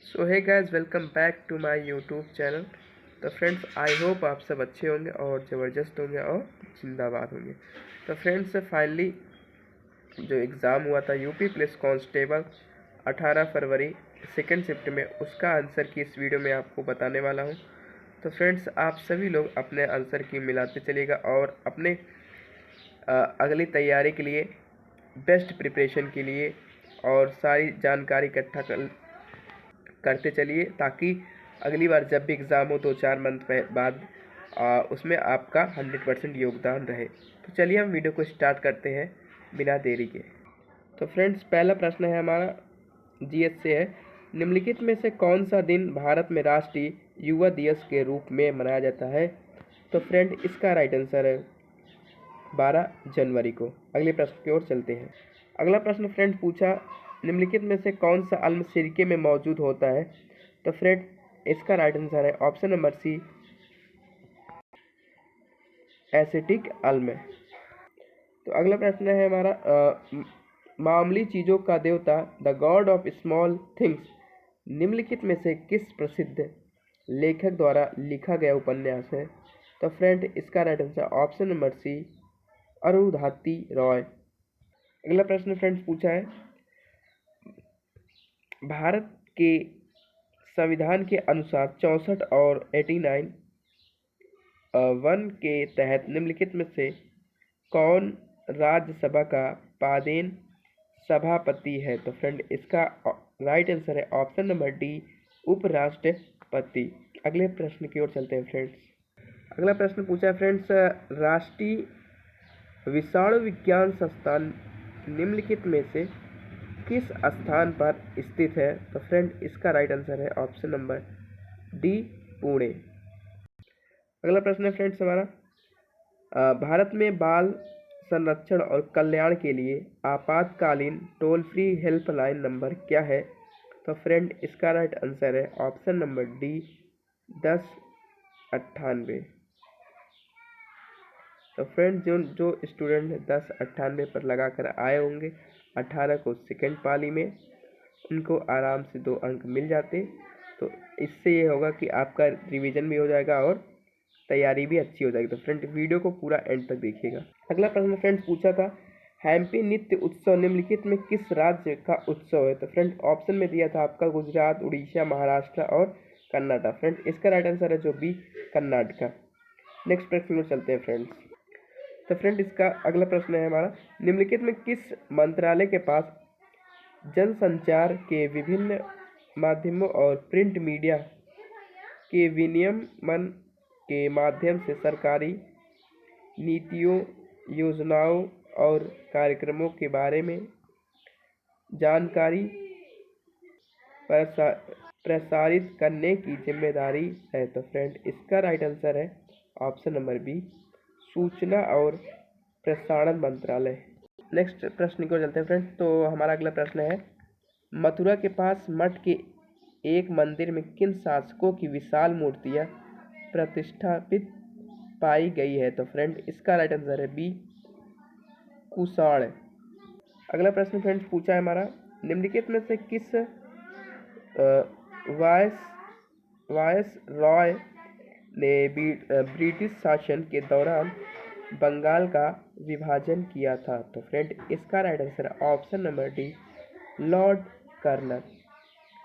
So hey guys, welcome back to my YouTube channel. तो friends, I hope आप सब अच्छे होंगे और ज़बरदस्त होंगे और जिंदाबाद होंगे। तो फ्रेंड्स, फाइनली जो एग्ज़ाम हुआ था यूपी पुलिस कांस्टेबल 18 फरवरी सेकेंड शिफ्ट में, उसका आंसर की इस वीडियो में आपको बताने वाला हूँ। तो फ्रेंड्स, आप सभी लोग अपने आंसर की मिलाते चलिएगा और अपने अगली तैयारी के लिए, बेस्ट प्रिपरेशन के लिए और सारी जानकारी इकट्ठा करते चलिए, ताकि अगली बार जब भी एग्ज़ाम हो 2-4 मंथ बाद उसमें आपका 100% योगदान रहे। तो चलिए हम वीडियो को स्टार्ट करते हैं बिना देरी के। तो फ्रेंड्स, पहला प्रश्न है हमारा, जीएस से है। निम्नलिखित में से कौन सा दिन भारत में राष्ट्रीय युवा दिवस के रूप में मनाया जाता है? तो फ्रेंड, इसका राइट आंसर है 12 जनवरी को। अगले प्रश्न की ओर चलते हैं। अगला प्रश्न फ्रेंड पूछा, निम्नलिखित में से कौन सा अम्ल सिरके में मौजूद होता है? तो फ्रेंड, इसका राइट आंसर है ऑप्शन नंबर सी, एसिटिक अम्ल। तो अगला प्रश्न है हमारा, मामूली चीज़ों का देवता, the God of small things, निम्नलिखित में से किस प्रसिद्ध लेखक द्वारा लिखा गया उपन्यास है? तो फ्रेंड, इसका right answer option number C, Arundhati Roy. अगला प्रश्न फ्रेंड्स पूछा है, भारत के संविधान के अनुसार 64 और 89 वन के तहत निम्नलिखित में से कौन राज्यसभा का पादेन सभापति है? तो फ्रेंड, इसका राइट आंसर है ऑप्शन नंबर डी, उपराष्ट्रपति। अगले प्रश्न की ओर चलते हैं फ्रेंड्स। अगला प्रश्न पूछा है फ्रेंड्स, राष्ट्रीय विषाणु विज्ञान संस्थान निम्नलिखित में से किस स्थान पर स्थित है? तो फ्रेंड, इसका राइट आंसर है ऑप्शन नंबर डी, पुणे। अगला प्रश्न है फ्रेंड्स हमारा, भारत में बाल संरक्षण और कल्याण के लिए आपातकालीन टोल फ्री हेल्पलाइन नंबर क्या है? तो फ्रेंड, इसका राइट आंसर है ऑप्शन नंबर डी, 1098। तो फ्रेंड, जो स्टूडेंट 1098 पर लगा कर आए होंगे 18 को सेकेंड पाली में, उनको आराम से 2 अंक मिल जाते। तो इससे ये होगा कि आपका रिवीजन भी हो जाएगा और तैयारी भी अच्छी हो जाएगी। तो फ्रेंड, वीडियो को पूरा एंड तक देखिएगा। अगला प्रश्न फ्रेंड्स पूछा था, हम्पी नृत्य उत्सव निम्नलिखित में किस राज्य का उत्सव है? तो फ्रेंड, ऑप्शन में दिया था आपका गुजरात, उड़ीसा, महाराष्ट्र और कर्नाटक। फ्रेंड, इसका राइट आंसर है जो बी, कर्नाटका। नेक्स्ट प्रश्न में चलते हैं फ्रेंड्स। तो फ्रेंड, इसका अगला प्रश्न है हमारा, निम्नलिखित में किस मंत्रालय के पास जनसंचार के विभिन्न माध्यमों और प्रिंट मीडिया के विनियमन के माध्यम से सरकारी नीतियों, योजनाओं और कार्यक्रमों के बारे में जानकारी प्रसारित करने की जिम्मेदारी है? तो फ्रेंड, इसका राइट आंसर है ऑप्शन नंबर बी, सूचना और प्रसारण मंत्रालय। नेक्स्ट प्रश्न को चलते हैं फ्रेंड्स। तो हमारा अगला प्रश्न है, मथुरा के पास मठ के एक मंदिर में किन शासकों की विशाल मूर्तियां प्रतिष्ठापित पाई गई है? तो फ्रेंड, इसका राइट आंसर है बी, कुषाण। अगला प्रश्न फ्रेंड्स पूछा है हमारा, निम्नलिखित में से किस वायस रॉय ने ब्रिटिश शासन के दौरान बंगाल का विभाजन किया था? तो फ्रेंड, इसका राइट आंसर है ऑप्शन नंबर डी, लॉर्ड कर्नल।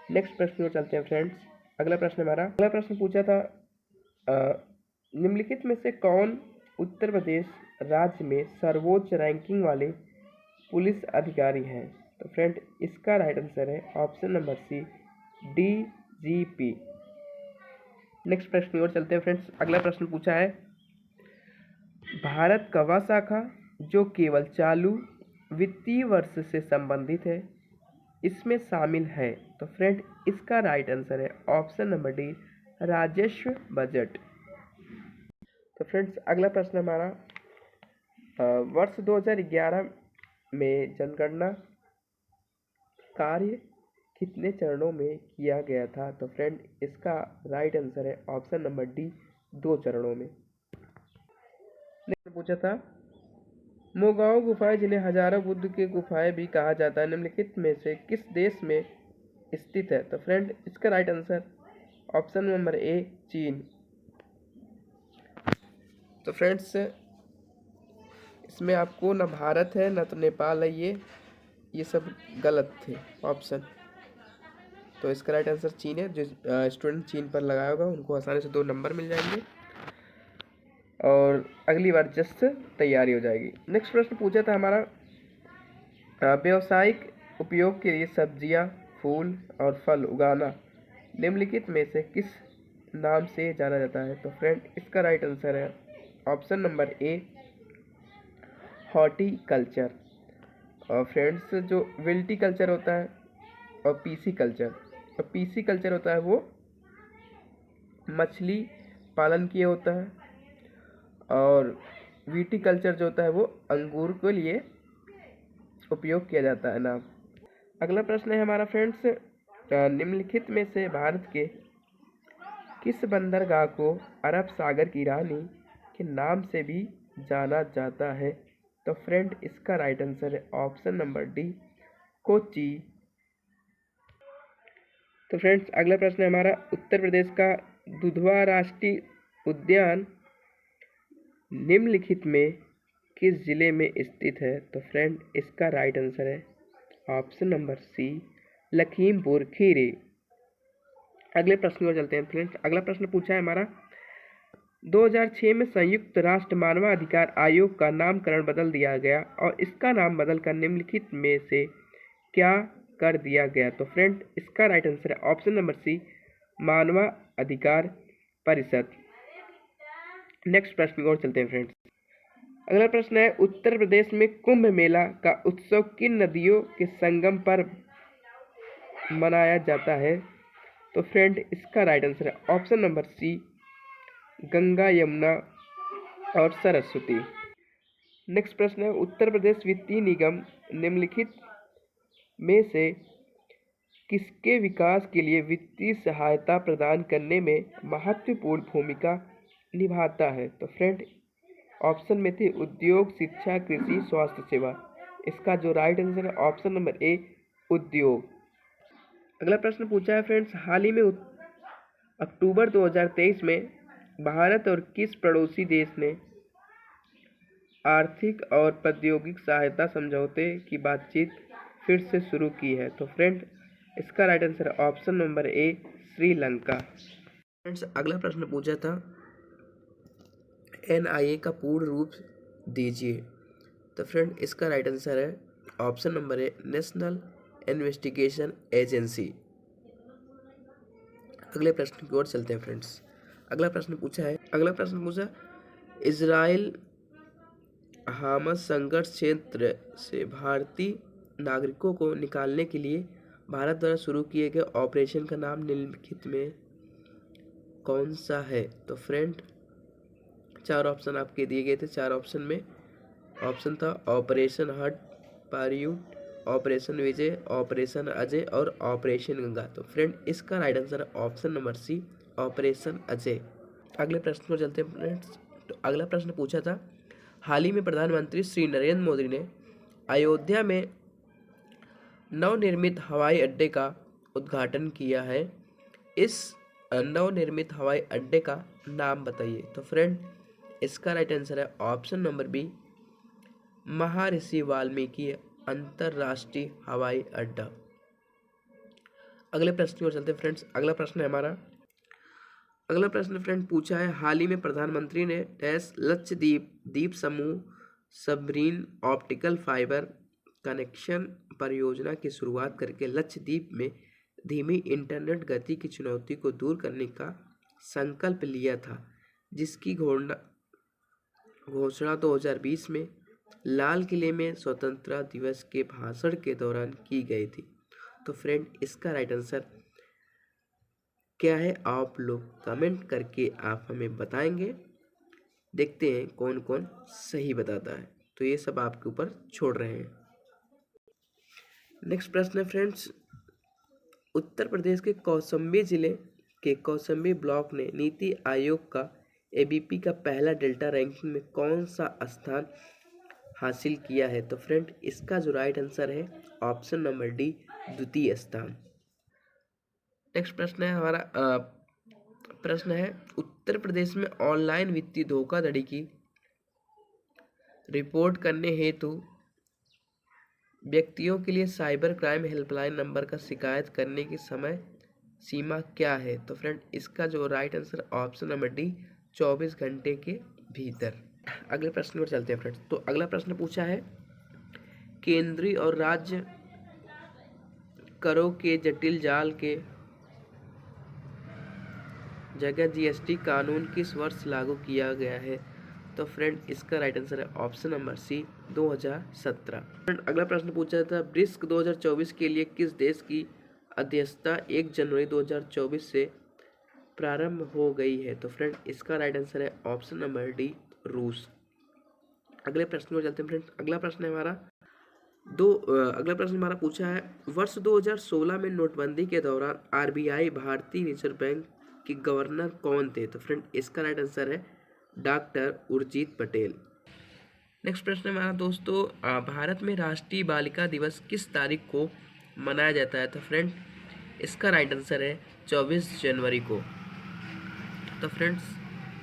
नेक्स्ट प्रश्न को चलते हैं फ्रेंड्स। अगला प्रश्न हमारा, अगला प्रश्न पूछा था, निम्नलिखित में से कौन उत्तर प्रदेश राज्य में सर्वोच्च रैंकिंग वाले पुलिस अधिकारी हैं? तो फ्रेंड, इसका राइट आंसर है option number C, DGP. Next प्रश्न की ओर चलते हैं फ्रेंड्स। अगला प्रश्न पूछा है, भारत का वह शाखा जो केवल चालू वित्तीय वर्ष से संबंधित है, इसमें शामिल है? तो फ्रेंड, इसका राइट आंसर है ऑप्शन नंबर डी, राजस्व बजट। तो फ्रेंड्स, अगला प्रश्न हमारा, वर्ष 2011 में जनगणना कार्य कितने चरणों में किया गया था? तो फ्रेंड, इसका राइट आंसर है ऑप्शन नंबर डी, 2 चरणों में। नेक्स्ट पूछा था, मोगांव गुफाएं, जिन्हें हजारों बुद्ध की गुफाएं भी कहा जाता है, निम्नलिखित में से किस देश में स्थित है? तो फ्रेंड इसका right answer option number A चीन। तो फ्रेंड्स इसमें आपको ना भारत है ना तो नेपाल है, ये सब गलत थे ऑप्शन। तो इसका राइट आंसर चीन है। जो स्टूडेंट चीन पर लगाया होगा उनको आसानी से 2 नंबर मिल जाएंगे और अगली बार जस्ट तैयारी हो जाएगी। नेक्स्ट प्रश्न पूछा था हमारा, व्यावसायिक उपयोग के लिए सब्जियां, फूल और फल उगाना निम्नलिखित में से किस नाम से जाना जाता है? तो फ्रेंड इसका राइट आंसर है ऑप्शन नंबर ए हॉर्टिकल्चर। और फ्रेंड्स जो विल्टीकल्चर होता है और पीसी कल्चर, और पीसी कल्चर होता है वो मछली पालन के लिए होता है और विटीकल्चर जो होता है वो अंगूर के लिए उपयोग किया जाता है नाम। अगला प्रश्न है हमारा फ्रेंड्स, निम्नलिखित में से भारत के किस बंदरगाह को अरब सागर की रानी के नाम से भी जाना जाता है? तो फ्रेंड इसका राइट आंसर है ऑप्शन नंबर डी कोच्चि। तो फ्रेंड्स अगला प्रश्न है हमारा, उत्तर प्रदेश का दुधवा राष्ट्रीय उद्यान निम्नलिखित में किस जिले में स्थित है? तो फ्रेंड इसका राइट आंसर है option number C Lakhimpur Kheri. अगले प्रश्न को चलते हैं फ्रेंड्स। अगला प्रश्न पूछा है हमारा, 2006 में संयुक्त राष्ट्र मानवाधिकार आयोग का नामकरण बदल दिया गया और इसका नाम बदलकर निम्नलिखित में से क्या कर दिया गया? तो फ्रेंड इसका राइट आंसर है ऑप्शन नंबर सी मानवाधिकार परिषद। नेक्स्ट प्रश्न की ओर चलते हैं फ्रेंड्स। अगला प्रश्न है, उत्तर प्रदेश में कुंभ मेला का उत्सव किन नदियों के संगम पर मनाया जाता है? तो फ्रेंड इसका राइट आंसर है option number C Ganga, Yamuna और सरस्वती। नेक्स्ट प्रश्न है, उत्तर प्रदेश वित्तीय निगम निम्नलिखित में से किसके विकास के लिए वित्तीय सहायता प्रदान करने में महत्वपूर्ण भूमिका निभाता है? तो फ्रेंड ऑप्शन में थे उद्योग, शिक्षा, कृषि, स्वास्थ्य सेवा। इसका जो राइट आंसर है ऑप्शन नंबर ए उद्योग। अगला प्रश्न पूछा है फ्रेंड्स, हाल ही में अक्टूबर 2023 में भारत और किस पड़ोसी देश ने आर्थिक और प्रौद्योगिक सहायता समझौते की बातचीत फिर से शुरू की है? तो फ्रेंड इसका राइट आंसर है option number A Sri Lanka. Friends अगला प्रश्न पूछा था, NIA का पूर्ण रूप दीजिए। तो फ्रेंड इसका राइट आंसर है option number A national investigation agency. अगले प्रश्न की ओर चलते हैं फ्रेंड्स। अगला प्रश्न पूछा इजराइल हामास संघर्ष क्षेत्र से भारतीय नागरिकों को निकालने के लिए भारत द्वारा शुरू किए गए ऑपरेशन का नाम निम्नलिखित में कौन सा है? तो फ्रेंड 4 ऑप्शन आपके दिए गए थे। 4 ऑप्शन में ऑप्शन था ऑपरेशन हट पारियूट, ऑपरेशन विजय, ऑपरेशन अजय और ऑपरेशन गंगा। तो फ्रेंड इसका राइट आंसर है option number C operation Ajay. अगले प्रश्न पर चलते हैं फ्रेंड्स। तो अगला प्रश्न पूछा था, हाल ही में प्रधानमंत्री श्री नरेंद्र मोदी ने अयोध्या में नवनिर्मित हवाई अड्डे का उद्घाटन किया है। इस नवनिर्मित हवाई अड्डे का नाम बताइए। तो फ्रेंड इसका राइट आंसर है ऑप्शन नंबर बी महर्षि वाल्मीकि अंतरराष्ट्रीय हवाई अड्डा। अगले प्रश्न की ओर चलते हैं फ्रेंड्स। अगला प्रश्न फ्रेंड पूछा है, हाल ही में प्रधानमंत्री ने लक्षद्वीप द्वीप समूह सबमरीन ऑप्टिकल फाइबर कनेक्शन परियोजना की शुरुआत करके लक्षद्वीप में धीमी इंटरनेट गति की चुनौती को दूर करने का संकल्प लिया था, जिसकी घोषणा 2020 में लाल किले में स्वतंत्रता दिवस के भाषण के दौरान की गई थी। तो फ्रेंड इसका राइट आंसर क्या है? आप लोग कमेंट करके आप हमें बताएंगे। देखते हैं कौन कौन सही बताता है। तो ये सब आपके ऊपर छोड़ रहे हैं। नेक्स्ट प्रश्न है फ्रेंड्स, उत्तर प्रदेश के कौशाम्बी जिले के कौशाम्बी ब्लॉक ने नीति आयोग का ABP का पहला डेल्टा रैंकिंग में कौन सा स्थान हासिल किया है? तो फ्रेंड इसका जो राइट आंसर है ऑप्शन नंबर डी द्वितीय स्थान। नेक्स्ट प्रश्न है हमारा प्रश्न है उत्तर प्रदेश में ऑनलाइन वित्तीय धोखाधड़ी की रिपोर्ट करने हेतु व्यक्तियों के लिए साइबर क्राइम हेल्पलाइन नंबर का शिकायत करने की समय सीमा क्या है? तो फ्रेंड इसका जो right answer option number D 24 घंटे के भीतर। अगले प्रश्न पर चलते हैं फ्रेंड्स। तो अगला प्रश्न पूछा है केंद्रीय और राज्य करों के जटिल जाल के जगह जीएसटी कानून किस वर्ष लागू किया गया है? तो फ्रेंड इसका राइट आंसर है ऑप्शन नंबर सी 2017। फ्रेंड अगला प्रश्न पूछा था ब्रिक्स 2024 के लिए किस देश की अध्यक्षता 1 जनवरी 2024 से प्रारंभ हो गई है? तो फ्रेंड इसका राइट आंसर है ऑप्शन नंबर डी रूस। अगले प्रश्न को चलते हैं फ्रेंड्स। अगला प्रश्न हमारा पूछा है वर्ष 2016 में नोटबंदी के दौरान आरबीआई भारतीय रिजर्व बैंक के गवर्नर कौन थे? तो फ्रेंड इसका राइट आंसर है डॉक्टर उर्जित पटेल। नेक्स्ट प्रश्न हमारा दोस्तों भारत में राष्ट्रीय बालिका दिवस किस तारीख को मनाया जाता है? तो फ्रेंड इसका राइट आंसर है 24 जनवरी को। तो फ्रेंड्स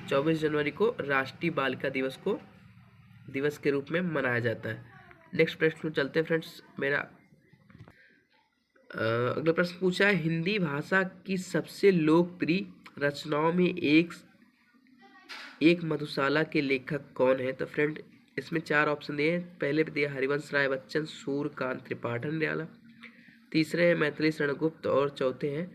24 जनवरी को राष्ट्रीय बालिका दिवस के रूप में मनाया जाता है। नेक्स्ट प्रश्न चलते हैं फ्रेंड्स। मेरा अगला प्रश्न पूछा है हिंदी भाषा की सबसे लोकप्रिय रचनाओं में एक मधुशाला के लेखक कौन है? तो फ्रेंड इसमें 4 ऑप्शन दिए हैं। पहले पे दिया हरिवंश राय बच्चन, सूर्यकांत त्रिपाठी निराला, तीसरे हैं मैथिली शरण गुप्त और चौथे हैं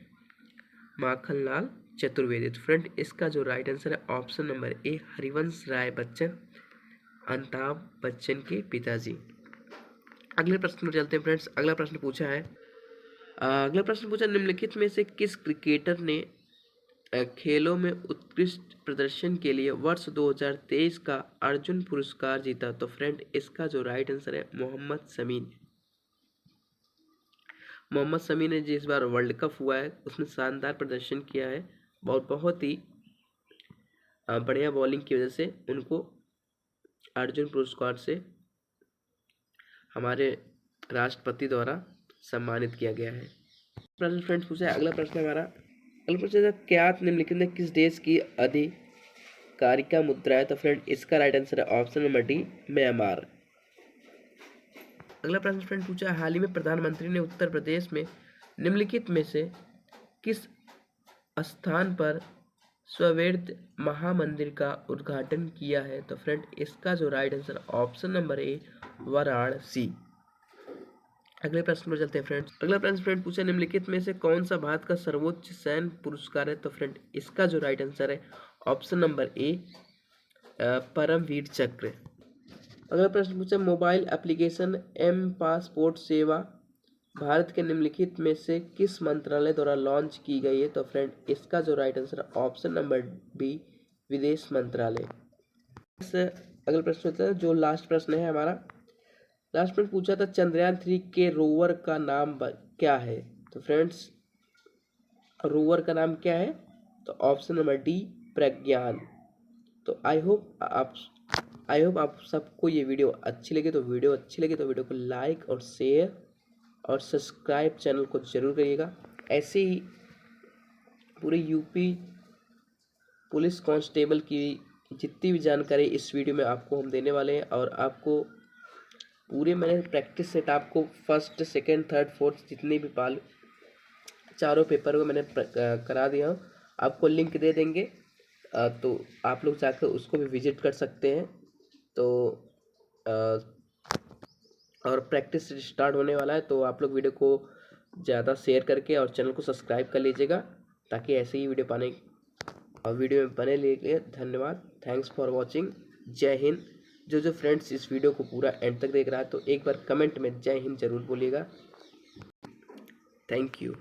माखनलाल चतुर्वेदी। तो फ्रेंड इसका जो राइट आंसर है option number A Harivansh Rai Bachchan, Amitabh Bachchan के पिताजी। अगले प्रश्न में चलते हैं फ्रेंड्स। अगला प्रश्न पूछा निम्नलिखित में से किस क्रिकेटर ने खेलों में उत्कृष्ट प्रदर्शन के लिए वर्ष 2023 का अर्जुन पुरस्कार जीता? तो फ्रेंड इसका जो राइट आंसर है मोहम्मद शमी ने जिस बार वर्ल्ड कप हुआ है उसमें शानदार प्रदर्शन किया है और बहुत ही बढ़िया बॉलिंग की वजह से उनको अर्जुन पुरस्कार से हमारे राष्ट्रपति द्वारा सम्मानित किया गया है। प्रश्न फ्रेंड्स पूछा है अगला प्रश्न क्या निम्नलिखित में किस देश की आधिकारिक मुद्रा है? तो फ्रेंड इसका राइट आंसर है ऑप्शन नंबर डी म्यांमार। अगला प्रश्न फ्रेंड पूछा हाल ही में प्रधानमंत्री ने उत्तर प्रदेश में निम्नलिखित में से किस स्थान पर स्ववेद महामंदिर का उद्घाटन किया है? तो फ्रेंड इसका जो right answer option number A Varanasi. अगले प्रश्न पर चलते हैं फ्रेंड्स। अगला प्रश्न फ्रेंड पूछा निम्नलिखित में से कौन सा भारत का सर्वोच्च सैन्य पुरस्कार है? तो फ्रेंड इसका जो राइट आंसर है ऑप्शन नंबर ए परमवीर चक्र। अगला प्रश्न पूछा मोबाइल एप्लीकेशन एम पासपोर्ट सेवा भारत के निम्नलिखित में से किस मंत्रालय द्वारा लॉन्च की गई है? तो फ्रेंड इसका जो राइट आंसर है ऑप्शन नंबर बी विदेश मंत्रालय। अगला प्रश्न होता है जो लास्ट प्रश्न है हमारा। लास्ट में पूछा था चंद्रयान 3 के रोवर का नाम क्या है? तो फ्रेंड्स रोवर का नाम क्या है? तो ऑप्शन नंबर डी प्रज्ञान। तो आई होप आप सबको ये वीडियो अच्छी लगे तो वीडियो को लाइक और शेयर और सब्सक्राइब चैनल को जरूर करिएगा। ऐसे ही पूरे यूपी पुलिस कांस्टेबल की जितनी भी जानकारी इस वीडियो में आपको हम देने वाले हैं और आपको पूरे मैंने प्रैक्टिस सेट आपको फर्स्ट सेकंड थर्ड फोर्थ जितने भी चारों पेपर को मैंने करा दिया हूँ। आपको लिंक दे देंगे तो आप लोग जाकर उसको भी विजिट कर सकते हैं। तो और प्रैक्टिस स्टार्ट होने वाला है तो आप लोग वीडियो को ज़्यादा शेयर करके और चैनल को सब्सक्राइब कर लीजिएगा ताकि ऐसे ही वीडियो में बने लिए। धन्यवाद, थैंक्स फॉर वॉचिंग। जय हिंद। जो फ्रेंड्स इस वीडियो को पूरा एंड तक देख रहा है तो एक बार कमेंट में जय हिंद जरूर बोलिएगा। Thank you.